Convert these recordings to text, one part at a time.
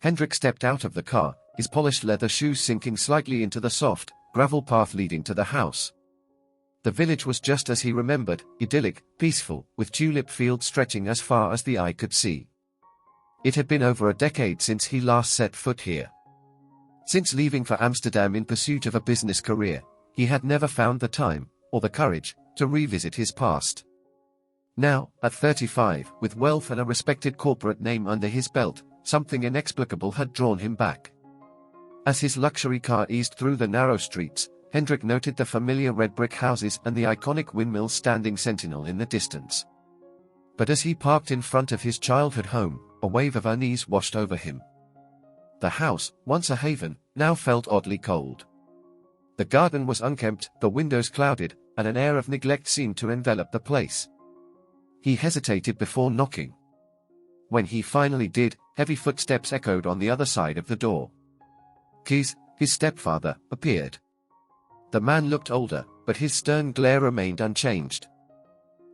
Hendrik stepped out of the car, his polished leather shoes sinking slightly into the soft, gravel path leading to the house. The village was just as he remembered, idyllic, peaceful, with tulip fields stretching as far as the eye could see. It had been over a decade since he last set foot here. Since leaving for Amsterdam in pursuit of a business career, he had never found the time, or the courage, to revisit his past. Now, at 35, with wealth and a respected corporate name under his belt, something inexplicable had drawn him back. As his luxury car eased through the narrow streets, Hendrik noted the familiar red brick houses and the iconic windmills standing sentinel in the distance. But as he parked in front of his childhood home, a wave of unease washed over him. The house, once a haven, now felt oddly cold. The garden was unkempt, the windows clouded, and an air of neglect seemed to envelop the place. He hesitated before knocking. When he finally did, heavy footsteps echoed on the other side of the door. Kees, his stepfather, appeared. The man looked older, but his stern glare remained unchanged.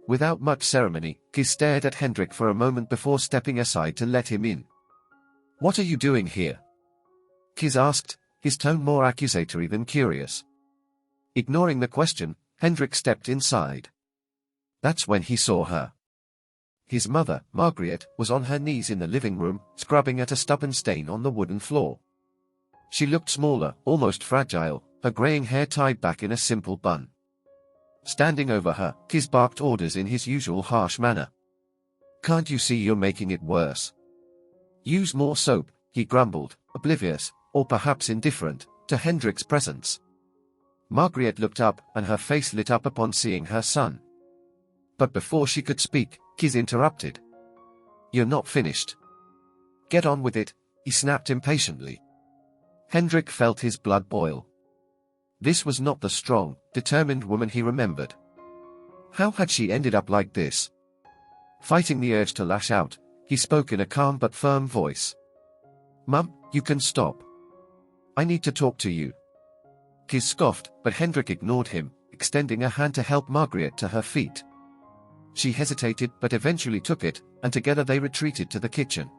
Without much ceremony, Kees stared at Hendrik for a moment before stepping aside to let him in. "What are you doing here?" Kees asked, his tone more accusatory than curious. Ignoring the question, Hendrik stepped inside. That's when he saw her. His mother, Margaret, was on her knees in the living room, scrubbing at a stubborn stain on the wooden floor. She looked smaller, almost fragile, her graying hair tied back in a simple bun. Standing over her, Kees barked orders in his usual harsh manner. "Can't you see you're making it worse? Use more soap," he grumbled, oblivious, or perhaps indifferent, to Hendrik's presence. Margaret looked up, and her face lit up upon seeing her son. But before she could speak, Kees interrupted. "You're not finished. Get on with it," he snapped impatiently. Hendrik felt his blood boil. This was not the strong, determined woman he remembered. How had she ended up like this? Fighting the urge to lash out, he spoke in a calm but firm voice. "Mum, you can stop. I need to talk to you." Kees scoffed, but Hendrik ignored him, extending a hand to help Margaret to her feet. She hesitated but eventually took it, and together they retreated to the kitchen.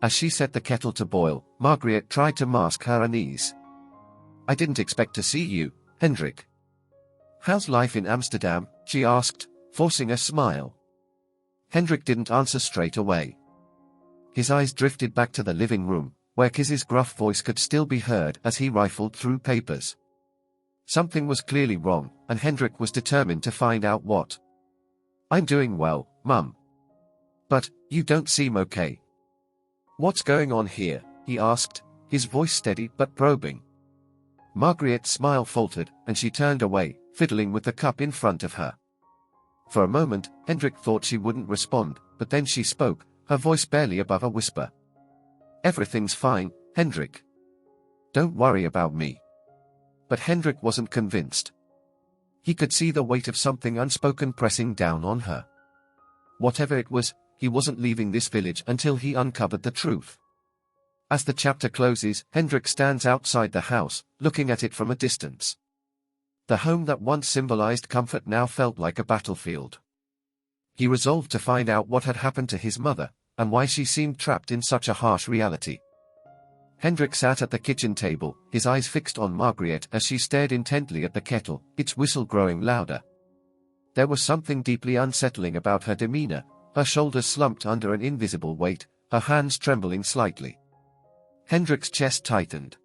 As she set the kettle to boil, Margaret tried to mask her unease. "I didn't expect to see you, Hendrik. How's life in Amsterdam?" she asked, forcing a smile. Hendrik didn't answer straight away. His eyes drifted back to the living room, where Kees's gruff voice could still be heard as he rifled through papers. Something was clearly wrong, and Hendrik was determined to find out what. "I'm doing well, Mum. But, you don't seem okay. What's going on here?" he asked, his voice steady but probing. Margaret's smile faltered, and she turned away, fiddling with the cup in front of her. For a moment, Hendrik thought she wouldn't respond, but then she spoke, her voice barely above a whisper. "Everything's fine, Hendrik. Don't worry about me." But Hendrik wasn't convinced. He could see the weight of something unspoken pressing down on her. Whatever it was, he wasn't leaving this village until he uncovered the truth. As the chapter closes, Hendrik stands outside the house, looking at it from a distance. The home that once symbolized comfort now felt like a battlefield. He resolved to find out what had happened to his mother, and why she seemed trapped in such a harsh reality. Hendrik sat at the kitchen table, his eyes fixed on Margaret as she stared intently at the kettle, its whistle growing louder. There was something deeply unsettling about her demeanor, her shoulders slumped under an invisible weight, her hands trembling slightly. Hendrik's chest tightened.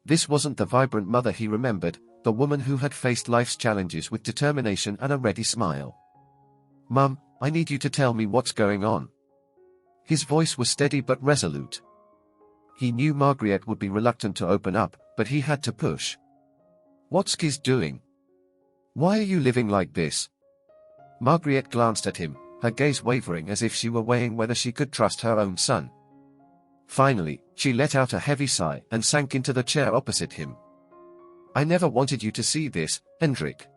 This wasn't the vibrant mother he remembered, the woman who had faced life's challenges with determination and a ready smile. "Mum, I need you to tell me what's going on." His voice was steady but resolute. He knew Margaret would be reluctant to open up, but he had to push. "What's Kees doing? Why are you living like this?" Margaret glanced at him, her gaze wavering as if she were weighing whether she could trust her own son. Finally, she let out a heavy sigh and sank into the chair opposite him. "I never wanted you to see this, Hendrik.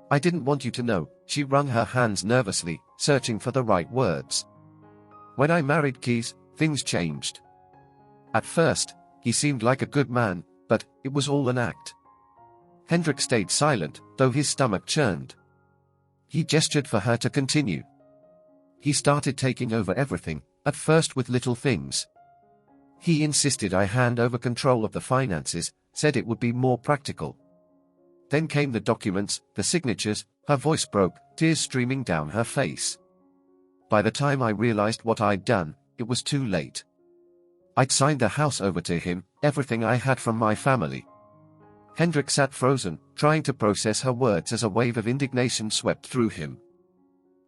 I didn't want you to know." She wrung her hands nervously, searching for the right words. "When I married Kees, things changed. At first, he seemed like a good man, but it was all an act." Hendrik stayed silent, though his stomach churned. He gestured for her to continue. "He started taking over everything, at first with little things. He insisted I hand over control of the finances, said it would be more practical. Then came the documents, the signatures, her voice broke, tears streaming down her face. By the time I realized what I'd done, it was too late. I'd signed the house over to him, everything I had from my family. Hendrik sat frozen, trying to process her words as a wave of indignation swept through him.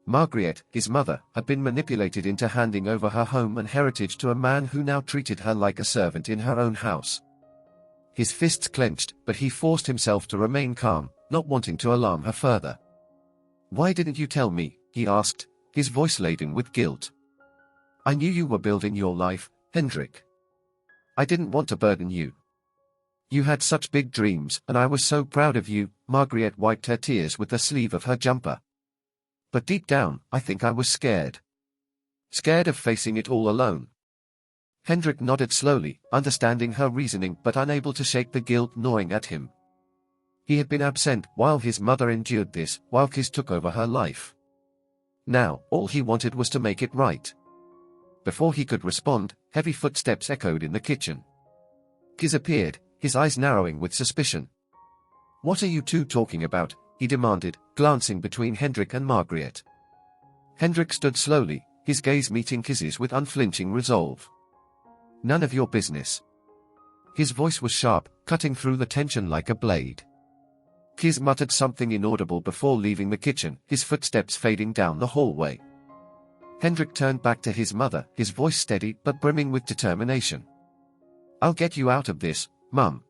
Margaret, his mother, had been manipulated into handing over her home and heritage to a man who now treated her like a servant in her own house. His fists clenched, but he forced himself to remain calm, not wanting to alarm her further. "Why didn't you tell me?" he asked, his voice laden with guilt. "I knew you were building your life, Hendrik. I didn't want to burden you. You had such big dreams, and I was so proud of you." Margaret wiped her tears with the sleeve of her jumper. "But deep down, I think I was scared. Scared of facing it all alone." Hendrik nodded slowly, understanding her reasoning but unable to shake the guilt gnawing at him. He had been absent while his mother endured this, while Kiz took over her life. Now, all he wanted was to make it right. Before he could respond, heavy footsteps echoed in the kitchen. Kiz appeared, his eyes narrowing with suspicion. "What are you two talking about?" he demanded, glancing between Hendrik and Margaret. Hendrik stood slowly, his gaze meeting Kiz's with unflinching resolve. "None of your business." His voice was sharp, cutting through the tension like a blade. Kiz muttered something inaudible before leaving the kitchen, his footsteps fading down the hallway. Hendrik turned back to his mother, his voice steady but brimming with determination. "I'll get you out of this, Mum.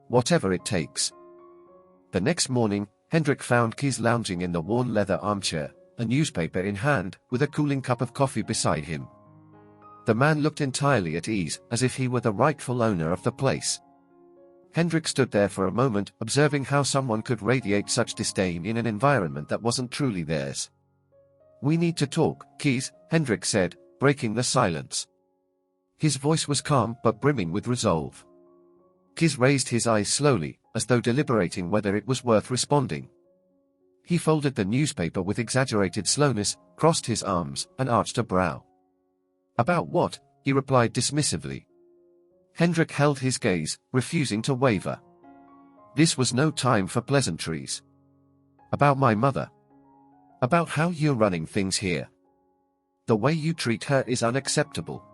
Whatever it takes." The next morning, Hendrik found Kiz lounging in the worn leather armchair, a newspaper in hand, with a cooling cup of coffee beside him. The man looked entirely at ease, as if he were the rightful owner of the place. Hendrik stood there for a moment, observing how someone could radiate such disdain in an environment that wasn't truly theirs. "We need to talk, Kiz," Hendrik said, breaking the silence. His voice was calm but brimming with resolve. Kiz raised his eyes slowly, as though deliberating whether it was worth responding. He folded the newspaper with exaggerated slowness, crossed his arms, and arched a brow. "About what?" he replied dismissively. Hendrik held his gaze, refusing to waver. This was no time for pleasantries. "About my mother. About how you're running things here. The way you treat her is unacceptable."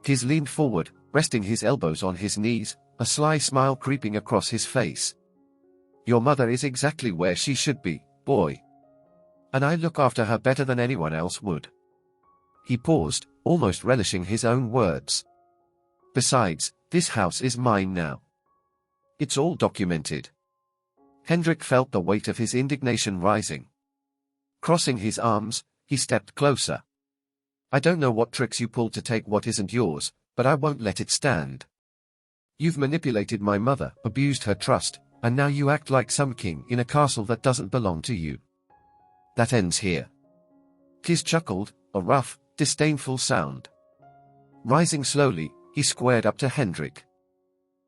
Kiz leaned forward, resting his elbows on his knees, a sly smile creeping across his face. "Your mother is exactly where she should be, boy. And I look after her better than anyone else would." He paused, almost relishing his own words. "Besides, this house is mine now. It's all documented." Hendrik felt the weight of his indignation rising. Crossing his arms, he stepped closer. "I don't know what tricks you pulled to take what isn't yours, but I won't let it stand. You've manipulated my mother, abused her trust, and now you act like some king in a castle that doesn't belong to you. That ends here." Kiz chuckled, a rough, disdainful sound. Rising slowly, he squared up to Hendrik.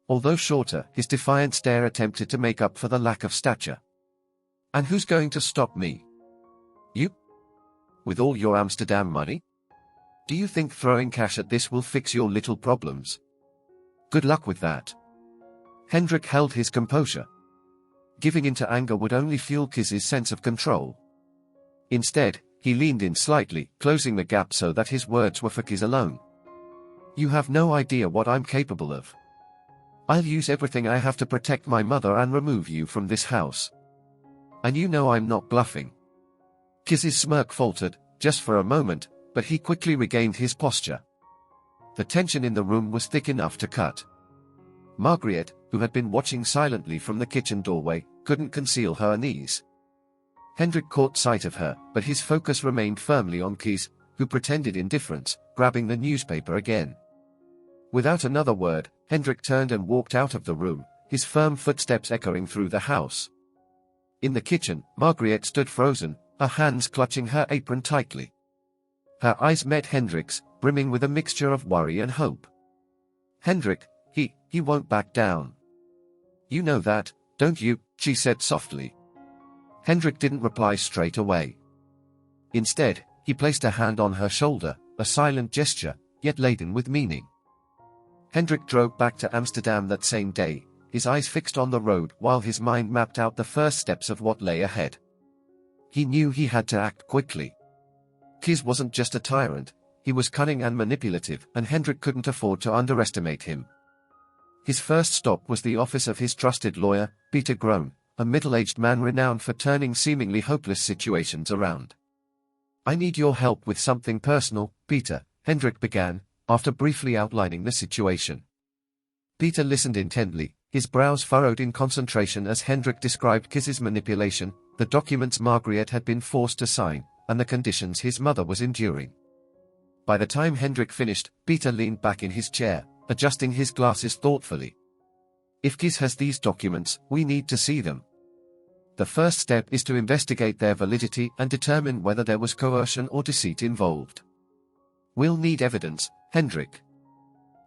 Although shorter, his defiant stare attempted to make up for the lack of stature. "And who's going to stop me? You? With all your Amsterdam money? Do you think throwing cash at this will fix your little problems? Good luck with that." Hendrik held his composure. Giving in to anger would only fuel Kiz's sense of control. Instead, he leaned in slightly, closing the gap so that his words were for Kiz alone. "You have no idea what I'm capable of. I'll use everything I have to protect my mother and remove you from this house. And you know I'm not bluffing." Kiz's smirk faltered, just for a moment, but he quickly regained his posture. The tension in the room was thick enough to cut. Margaret, who had been watching silently from the kitchen doorway, couldn't conceal her unease. Hendrik caught sight of her, but his focus remained firmly on Kiz, who pretended indifference, grabbing the newspaper again. Without another word, Hendrik turned and walked out of the room, his firm footsteps echoing through the house. In the kitchen, Margaret stood frozen, her hands clutching her apron tightly. Her eyes met Hendrik's, brimming with a mixture of worry and hope. "Hendrik, he won't back down. You know that, don't you?" she said softly. Hendrik didn't reply straight away. Instead, he placed a hand on her shoulder, a silent gesture, yet laden with meaning. Hendrik drove back to Amsterdam that same day, his eyes fixed on the road while his mind mapped out the first steps of what lay ahead. He knew he had to act quickly. Kees wasn't just a tyrant, he was cunning and manipulative, and Hendrik couldn't afford to underestimate him. His first stop was the office of his trusted lawyer, Peter Groen, a middle-aged man renowned for turning seemingly hopeless situations around. "I need your help with something personal, Peter," Hendrik began, after briefly outlining the situation. Peter listened intently, his brows furrowed in concentration as Hendrik described Kees's manipulation, the documents Margaret had been forced to sign, and the conditions his mother was enduring. By the time Hendrik finished, Peter leaned back in his chair, adjusting his glasses thoughtfully. "If Kees has these documents, we need to see them. The first step is to investigate their validity and determine whether there was coercion or deceit involved. We'll need evidence, Hendrik.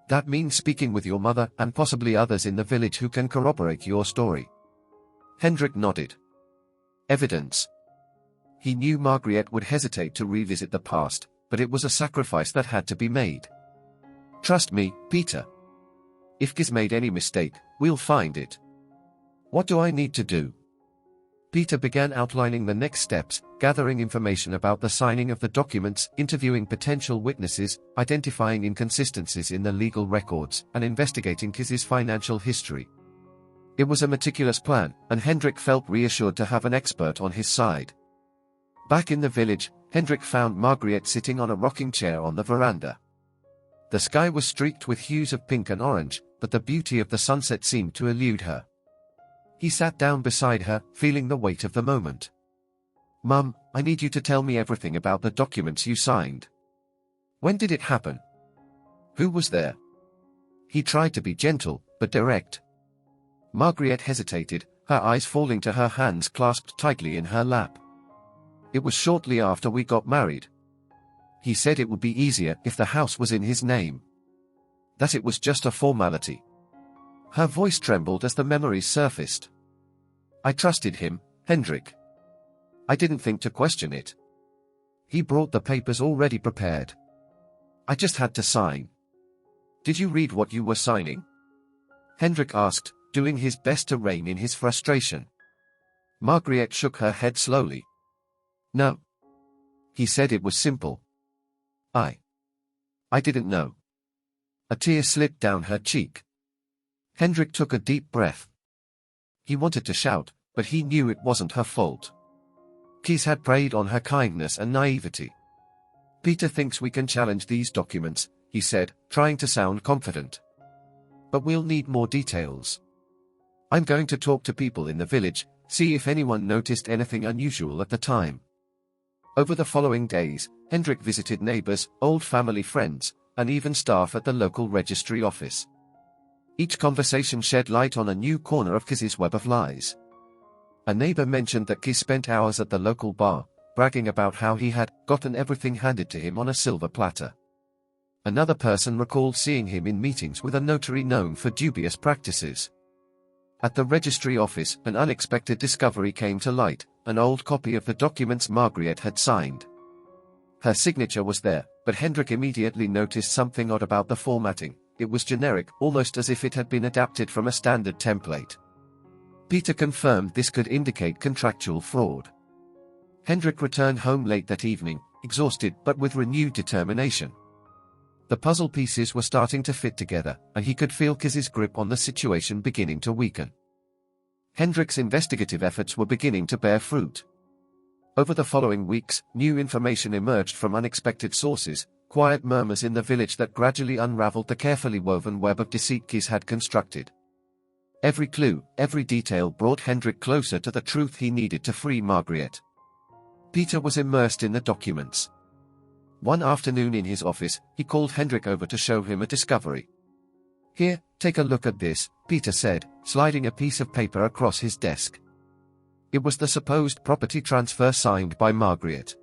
That means speaking with your mother and possibly others in the village who can corroborate your story." Hendrik nodded. Evidence. He knew Margaret would hesitate to revisit the past, but it was a sacrifice that had to be made. "Trust me, Peter. If Kees made any mistake, we'll find it. What do I need to do?" Peter began outlining the next steps, gathering information about the signing of the documents, interviewing potential witnesses, identifying inconsistencies in the legal records, and investigating Kees's financial history. It was a meticulous plan, and Hendrik felt reassured to have an expert on his side. Back in the village, Hendrik found Margaret sitting on a rocking chair on the veranda. The sky was streaked with hues of pink and orange, but the beauty of the sunset seemed to elude her. He sat down beside her, feeling the weight of the moment. "Mum, I need you to tell me everything about the documents you signed. When did it happen? Who was there?" He tried to be gentle, but direct. Margaret hesitated, her eyes falling to her hands clasped tightly in her lap. "It was shortly after we got married. He said it would be easier if the house was in his name. That it was just a formality." Her voice trembled as the memories surfaced. "I trusted him, Hendrik. I didn't think to question it. He brought the papers already prepared. I just had to sign." "Did you read what you were signing?" Hendrik asked, doing his best to rein in his frustration. Margaret shook her head slowly. "No. He said it was simple. I didn't know." A tear slipped down her cheek. Hendrik took a deep breath. He wanted to shout, but he knew it wasn't her fault. Kees had preyed on her kindness and naivety. "Peter thinks we can challenge these documents," he said, trying to sound confident. "But we'll need more details. I'm going to talk to people in the village, see if anyone noticed anything unusual at the time." Over the following days, Hendrik visited neighbors, old family friends, and even staff at the local registry office. Each conversation shed light on a new corner of Kees's web of lies. A neighbor mentioned that Kees spent hours at the local bar, bragging about how he had gotten everything handed to him on a silver platter. Another person recalled seeing him in meetings with a notary known for dubious practices. At the registry office, an unexpected discovery came to light, an old copy of the documents Margaret had signed. Her signature was there, but Hendrik immediately noticed something odd about the formatting. It was generic, almost as if it had been adapted from a standard template. Peter confirmed this could indicate contractual fraud. Hendrik returned home late that evening, exhausted but with renewed determination. The puzzle pieces were starting to fit together, and he could feel Kees's grip on the situation beginning to weaken. Hendrik's investigative efforts were beginning to bear fruit. Over the following weeks, new information emerged from unexpected sources, quiet murmurs in the village that gradually unraveled the carefully woven web of deceit Kees had constructed. Every clue, every detail brought Hendrik closer to the truth he needed to free Margaret. Peter was immersed in the documents. One afternoon in his office, he called Hendrik over to show him a discovery. "Here, take a look at this," Peter said, sliding a piece of paper across his desk. It was the supposed property transfer signed by Margaret.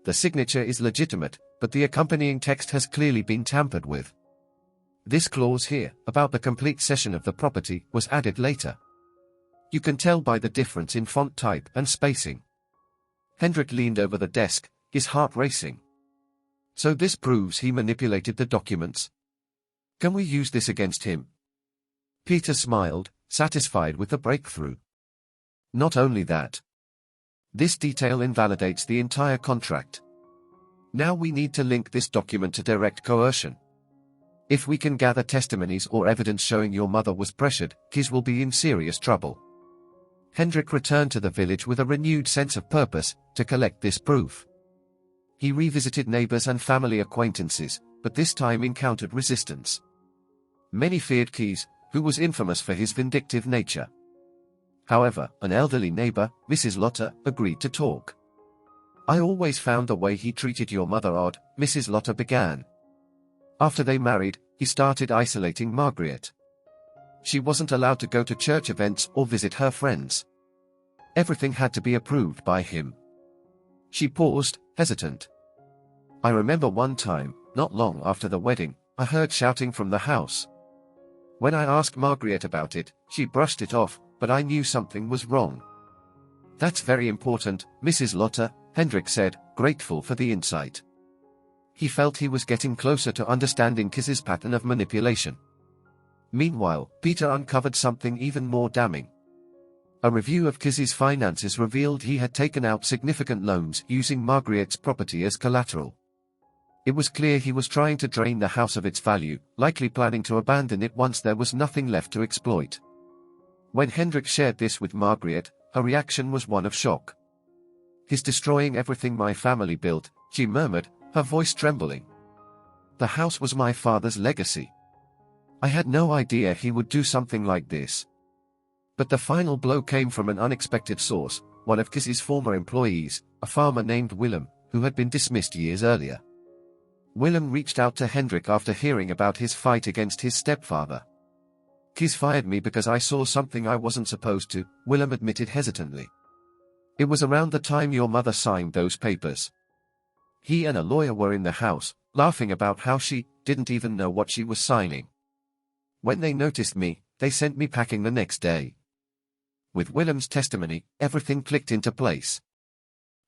The signature is legitimate, but the accompanying text has clearly been tampered with. This clause here, about the complete cession of the property, was added later. You can tell by the difference in font type and spacing. Hendrik leaned over the desk, his heart racing. So this proves he manipulated the documents? Can we use this against him? Peter smiled, satisfied with the breakthrough. Not only that. This detail invalidates the entire contract. Now we need to link this document to direct coercion. If we can gather testimonies or evidence showing your mother was pressured, Kis will be in serious trouble. Hendrik returned to the village with a renewed sense of purpose, to collect this proof. He revisited neighbors and family acquaintances, but this time encountered resistance. Many feared Kis, who was infamous for his vindictive nature. However, an elderly neighbor, Mrs. Lotte, agreed to talk. I always found the way he treated your mother odd, Mrs. Lotte began. After they married, he started isolating Margaret. She wasn't allowed to go to church events or visit her friends. Everything had to be approved by him. She paused, hesitant. I remember one time, not long after the wedding, I heard shouting from the house. When I asked Margaret about it, she brushed it off, but I knew something was wrong. That's very important, Mrs. Lotte, Hendrik said, grateful for the insight. He felt he was getting closer to understanding Kis's pattern of manipulation. Meanwhile, Peter uncovered something even more damning. A review of Kis's finances revealed he had taken out significant loans using Margaret's property as collateral. It was clear he was trying to drain the house of its value, likely planning to abandon it once there was nothing left to exploit. When Hendrik shared this with Margaret, her reaction was one of shock. He's destroying everything my family built, she murmured, her voice trembling. The house was my father's legacy. I had no idea he would do something like this. But the final blow came from an unexpected source, one of Kis's former employees, a farmer named Willem, who had been dismissed years earlier. Willem reached out to Hendrik after hearing about his fight against his stepfather. Kis fired me because I saw something I wasn't supposed to, Willem admitted hesitantly. It was around the time your mother signed those papers. He and a lawyer were in the house, laughing about how she didn't even know what she was signing. When they noticed me, they sent me packing the next day. With Willem's testimony, everything clicked into place.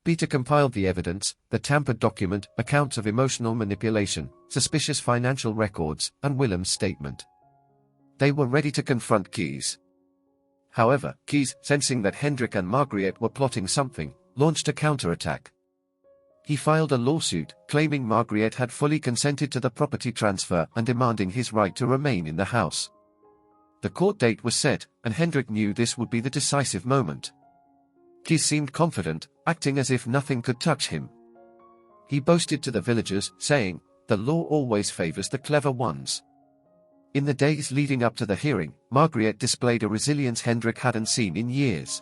Peter compiled the evidence, the tampered document, accounts of emotional manipulation, suspicious financial records, and Willem's statement. They were ready to confront Kis. However, Kis, sensing that Hendrik and Margaret were plotting something, launched a counterattack. He filed a lawsuit, claiming Margaret had fully consented to the property transfer and demanding his right to remain in the house. The court date was set, and Hendrik knew this would be the decisive moment. Kis seemed confident, acting as if nothing could touch him. He boasted to the villagers, saying, "The law always favors the clever ones." In the days leading up to the hearing, Margaret displayed a resilience Hendrik hadn't seen in years.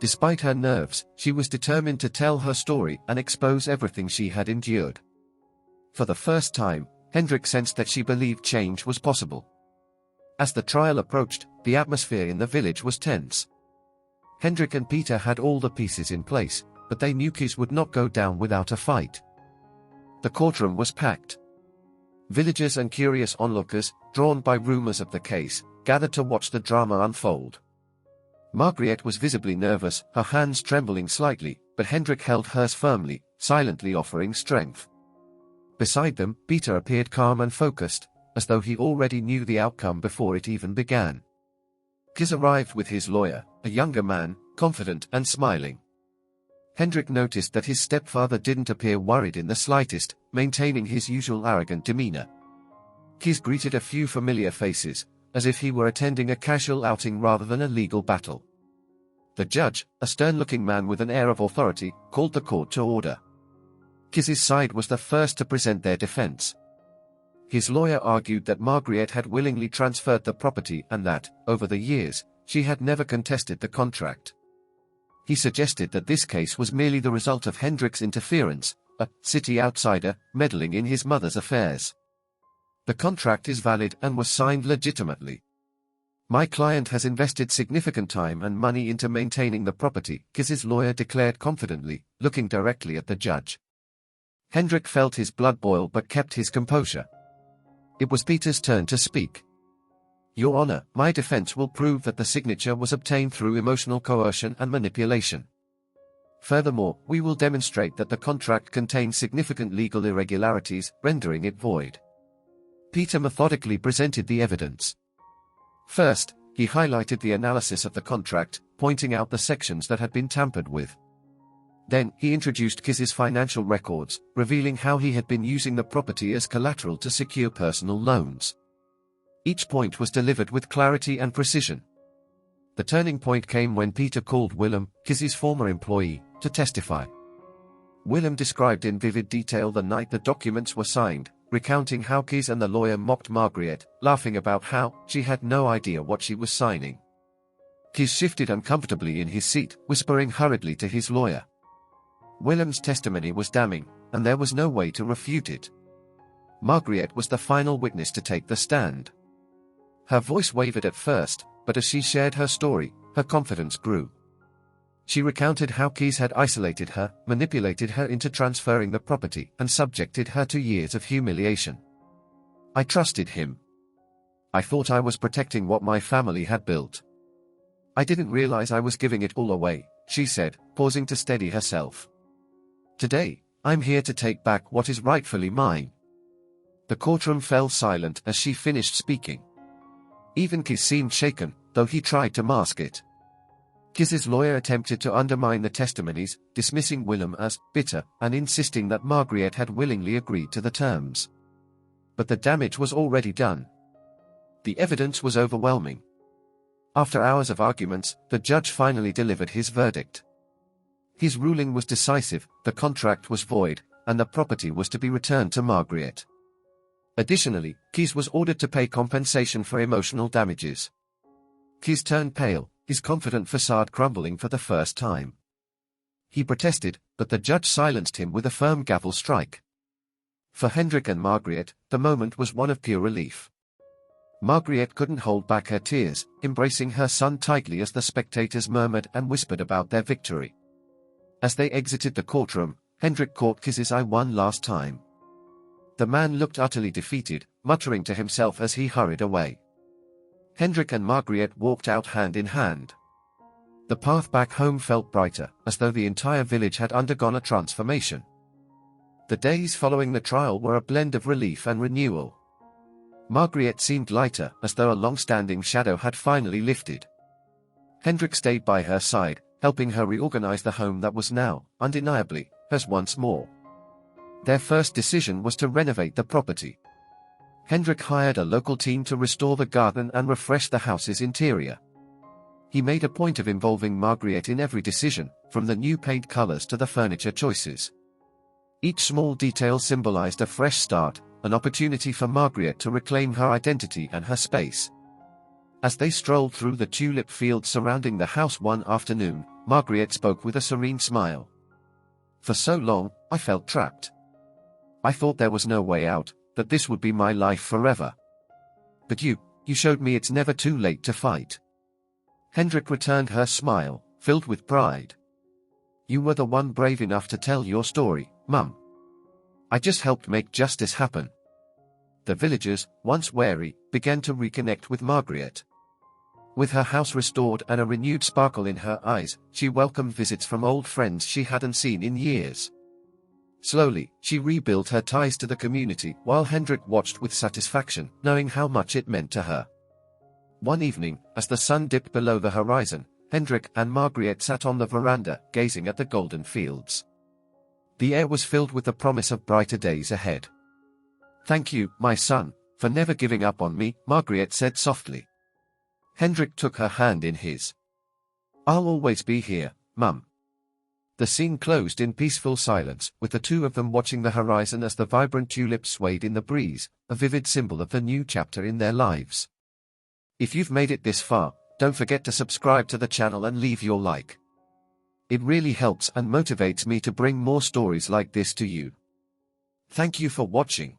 Despite her nerves, she was determined to tell her story and expose everything she had endured. For the first time, Hendrik sensed that she believed change was possible. As the trial approached, the atmosphere in the village was tense. Hendrik and Peter had all the pieces in place, but they knew Kis would not go down without a fight. The courtroom was packed. Villagers and curious onlookers, drawn by rumors of the case, gathered to watch the drama unfold. Margaret was visibly nervous, her hands trembling slightly, but Hendrik held hers firmly, silently offering strength. Beside them, Peter appeared calm and focused, as though he already knew the outcome before it even began. Kis arrived with his lawyer, a younger man, confident and smiling. Hendrik noticed that his stepfather didn't appear worried in the slightest, maintaining his usual arrogant demeanor. Kis greeted a few familiar faces, as if he were attending a casual outing rather than a legal battle. The judge, a stern-looking man with an air of authority, called the court to order. Kis's side was the first to present their defense. His lawyer argued that Margaret had willingly transferred the property and that, over the years, she had never contested the contract. He suggested that this case was merely the result of Hendrik's interference, a city outsider, meddling in his mother's affairs. The contract is valid and was signed legitimately. My client has invested significant time and money into maintaining the property, Kis's lawyer declared confidently, looking directly at the judge. Hendrik felt his blood boil but kept his composure. It was Peter's turn to speak. Your Honor, my defense will prove that the signature was obtained through emotional coercion and manipulation. Furthermore, we will demonstrate that the contract contains significant legal irregularities, rendering it void. Peter methodically presented the evidence. First, he highlighted the analysis of the contract, pointing out the sections that had been tampered with. Then, he introduced Kiz's financial records, revealing how he had been using the property as collateral to secure personal loans. Each point was delivered with clarity and precision. The turning point came when Peter called Willem, Kiz's former employee, to testify. Willem described in vivid detail the night the documents were signed, recounting how Kiz and the lawyer mocked Margaret, laughing about how she had no idea what she was signing. Kiz shifted uncomfortably in his seat, whispering hurriedly to his lawyer. Willem's testimony was damning, and there was no way to refute it. Margaret was the final witness to take the stand. Her voice wavered at first, but as she shared her story, her confidence grew. She recounted how Kiz had isolated her, manipulated her into transferring the property, and subjected her to years of humiliation. I trusted him. I thought I was protecting what my family had built. I didn't realize I was giving it all away, she said, pausing to steady herself. Today, I'm here to take back what is rightfully mine. The courtroom fell silent as she finished speaking. Even Kiz seemed shaken, though he tried to mask it. Kiz's lawyer attempted to undermine the testimonies, dismissing Willem as bitter and insisting that Margaret had willingly agreed to the terms. But the damage was already done. The evidence was overwhelming. After hours of arguments, the judge finally delivered his verdict. His ruling was decisive, the contract was void, and the property was to be returned to Margaret. Additionally, Kiz was ordered to pay compensation for emotional damages. Kiz turned pale, his confident facade crumbling for the first time. He protested, but the judge silenced him with a firm gavel strike. For Hendrik and Margaret, the moment was one of pure relief. Margaret couldn't hold back her tears, embracing her son tightly as the spectators murmured and whispered about their victory. As they exited the courtroom, Hendrik caught Kiz's eye one last time. The man looked utterly defeated, muttering to himself as he hurried away. Hendrik and Margaret walked out hand in hand. The path back home felt brighter, as though the entire village had undergone a transformation. The days following the trial were a blend of relief and renewal. Margaret seemed lighter, as though a long-standing shadow had finally lifted. Hendrik stayed by her side, helping her reorganize the home that was now, undeniably, hers once more. Their first decision was to renovate the property. Hendrik hired a local team to restore the garden and refresh the house's interior. He made a point of involving Margaret in every decision, from the new paint colors to the furniture choices. Each small detail symbolized a fresh start, an opportunity for Margaret to reclaim her identity and her space. As they strolled through the tulip fields surrounding the house one afternoon, Margaret spoke with a serene smile. For so long, I felt trapped. I thought there was no way out, that this would be my life forever. But you showed me it's never too late to fight. Hendrik returned her smile, filled with pride. You were the one brave enough to tell your story, Mum. I just helped make justice happen. The villagers, once wary, began to reconnect with Margaret. With her house restored and a renewed sparkle in her eyes, she welcomed visits from old friends she hadn't seen in years. Slowly, she rebuilt her ties to the community while Hendrik watched with satisfaction, knowing how much it meant to her. One evening, as the sun dipped below the horizon, Hendrik and Margaret sat on the veranda, gazing at the golden fields. The air was filled with the promise of brighter days ahead. Thank you, my son, for never giving up on me, Margaret said softly. Hendrik took her hand in his. I'll always be here, Mum. The scene closed in peaceful silence, with the two of them watching the horizon as the vibrant tulips swayed in the breeze, a vivid symbol of the new chapter in their lives. If you've made it this far, don't forget to subscribe to the channel and leave your like. It really helps and motivates me to bring more stories like this to you. Thank you for watching.